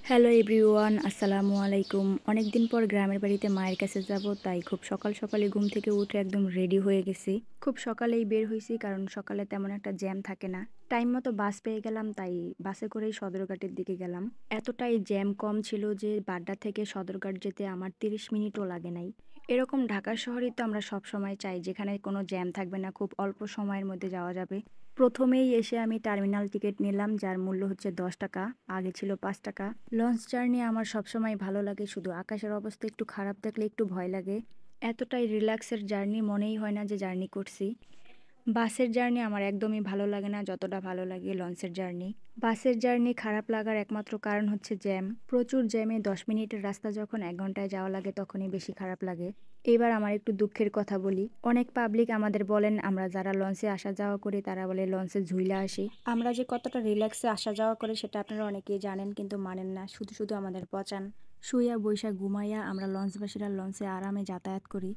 Hello everyone, আসসালামু আলাইকুম। অনেকদিন পর গ্রামের বাড়িতে মায়ের কাছে যাব, তাই খুব সকাল সকালে ঘুম থেকে উঠে একদম রেডি হয়ে গেছি। খুব সকালেই বের হয়েছি কারণ সকালে তেমন একটা জ্যাম থাকে না। টাইম মতো বাস পেয়ে গেলাম, তাই বাসে করেই সদরঘাটের দিকে গেলাম। এতটাই জ্যাম কম ছিল যে বাড্ডা থেকে সদরঘাট যেতে আমার 30 মিনিটও লাগে নাই। এরকম ঢাকা শহরে তো আমরা সব সময় চাই যেখানে কোনো জ্যাম থাকবে না, খুব অল্প সময়ের মধ্যে যাওয়া যাবে। প্রথমেই এসে আমি টার্মিনাল টিকিট নিলাম, যার মূল্য হচ্ছে 10 টাকা। আগে ছিল 5 টাকা। লঞ্চ জার্নি আমার সবসময় ভালো লাগে, শুধু আকাশের অবস্থা একটু খারাপ থাকলে একটু ভয় লাগে। এতটাই রিল্যাক্সের জার্নি মনেই হয় না যে জার্নি করছি। বাসের জার্নি আমার একদমই ভালো লাগে না যতটা ভালো লাগে লঞ্চের জার্নি। বাসের জার্নি খারাপ লাগার একমাত্র কারণ হচ্ছে জ্যাম। প্রচুর জ্যামে 10 মিনিটের রাস্তা যখন 1 ঘন্টায় যাওয়া লাগে তখনই বেশি খারাপ লাগে। এবার আমার একটু দুঃখের কথা বলি, অনেক পাবলিক আমাদের বলেন আমরা যারা লঞ্চে আসা যাওয়া করি তারা বলে লঞ্চে ঝুইলা আসি। আমরা যে কতটা রিল্যাক্সে আসা যাওয়া করি সেটা আপনারা অনেকেই জানেন, কিন্তু মানেন না, শুধু শুধু আমাদের পচান। শুইয়া বৈশা ঘুমাইয়া আমরা লঞ্চবাসীরা লঞ্চে আরামে যাতায়াত করি।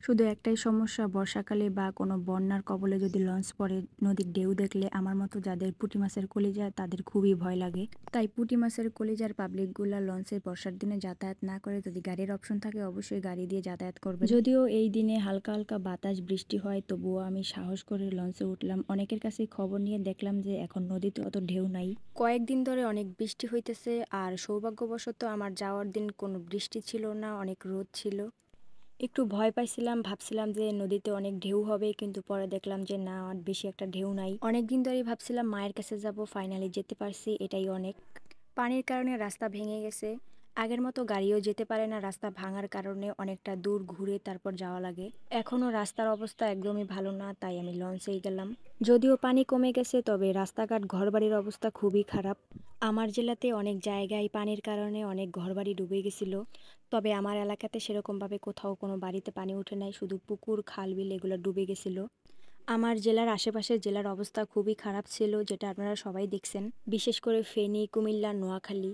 শুধু একটাই সমস্যা, বর্ষাকালে বা কোনো বন্যার কবলে যদি লঞ্চ পড়ে, নদীর ঢেউ দেখলে আমার মতো যাদের পুঁটি মাছের কলিজা তাদের খুবই ভয় লাগে। তাই পুঁটি মাছের কলিজার পাবলিকগুলা লঞ্চে বর্ষার দিনে যাতায়াত না করে যদি গাড়ির অপশন থাকে অবশ্যই গাড়ি দিয়ে যাতায়াত করবে। যদিও এই দিনে হালকা হালকা বাতাস বৃষ্টি হয়, তবুও আমি সাহস করে লঞ্চে উঠলাম। অনেকের কাছে খবর নিয়ে দেখলাম যে এখন নদীতে অত ঢেউ নাই। কয়েকদিন ধরে অনেক বৃষ্টি হইতেছে, আর সৌভাগ্যবশত আমার যাওয়ার দিন কোনো বৃষ্টি ছিল না, অনেক রোদ ছিল। একটু ভয় পাইছিলাম, ভাবছিলাম যে নদীতে অনেক ঢেউ হবে, কিন্তু পরে দেখলাম যে না, আর বেশি একটা ঢেউ নাই। অনেকদিন ধরেই ভাবছিলাম মায়ের কাছে যাব, ফাইনালি যেতে পারছি, এটাই অনেক। পানির কারণে রাস্তা ভেঙে গেছে, আগের মতো গাড়িও যেতে পারে না, রাস্তা ভাঙার কারণে অনেকটা দূর ঘুরে তারপর যাওয়া লাগে। এখনো রাস্তার অবস্থা একদমই ভালো না, তাই আমি লঞ্চেই গেলাম। যদিও পানি কমে গেছে, তবে রাস্তাঘাট ঘরবাড়ির অবস্থা খুবই খারাপ। আমার জেলাতে অনেক জায়গায় পানির কারণে অনেক ঘরবাড়ি ডুবে গেছিল, তবে আমার এলাকাতে সেরকমভাবে কোথাও কোনো বাড়িতে পানি উঠে নাই, শুধু পুকুর খাল বিল এগুলো ডুবে গেছিল। আমার জেলার আশেপাশের জেলার অবস্থা খুবই খারাপ ছিল, যেটা আপনারা সবাই দেখছেন, বিশেষ করে ফেনী, কুমিল্লা, নোয়াখালী।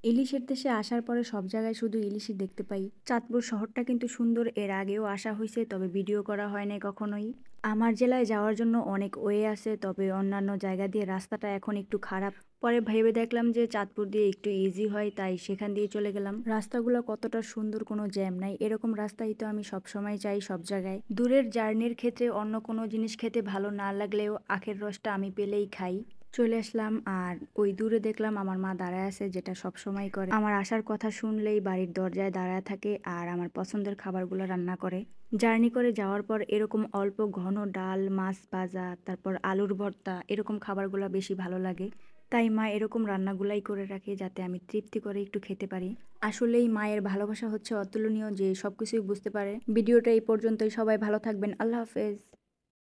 ইলিশের দেশে আসার পরে সব জায়গায় শুধু ইলিশই দেখতে পাই। চাঁদপুর শহরটা কিন্তু সুন্দর, এর আগেও আসা হয়েছে, তবে ভিডিও করা হয় নাই কখনোই। আমার জেলায় যাওয়ার জন্য অনেক ওয়ে আছে, তবে অন্যান্য জায়গা দিয়ে রাস্তাটা এখন একটু খারাপ। পরে ভেবে দেখলাম যে চাঁদপুর দিয়ে একটু ইজি হয়, তাই সেখান দিয়ে চলে গেলাম। রাস্তাগুলো কতটা সুন্দর, কোনো জ্যাম নাই, এরকম রাস্তাই তো আমি সব সময় চাই সব জায়গায়। দূরের জার্নির ক্ষেত্রে অন্য কোনো জিনিস খেতে ভালো না লাগলেও আখের রসটা আমি পেলেই খাই। চলে আসলাম, আর ওই দূরে দেখলাম আমার মা দাঁড়ায় আছে, যেটা সব সময় করে। আমার আসার কথা শুনলেই বাড়ির দরজায় দাঁড়ায় থাকে আর আমার পছন্দের খাবারগুলো রান্না করে। জার্নি করে যাওয়ার পর এরকম অল্প ঘন ডাল, মাছ ভাজা, তারপর আলুর ভর্তা, এরকম খাবারগুলো বেশি ভালো লাগে। তাই মা এরকম রান্নাগুলাই করে রাখে যাতে আমি তৃপ্তি করে একটু খেতে পারি। আসলেই মায়ের ভালোবাসা হচ্ছে অতুলনীয়, যে সবকিছুই বুঝতে পারে। ভিডিওটা এই পর্যন্তই, সবাই ভালো থাকবেন, আল্লাহ হাফেজ।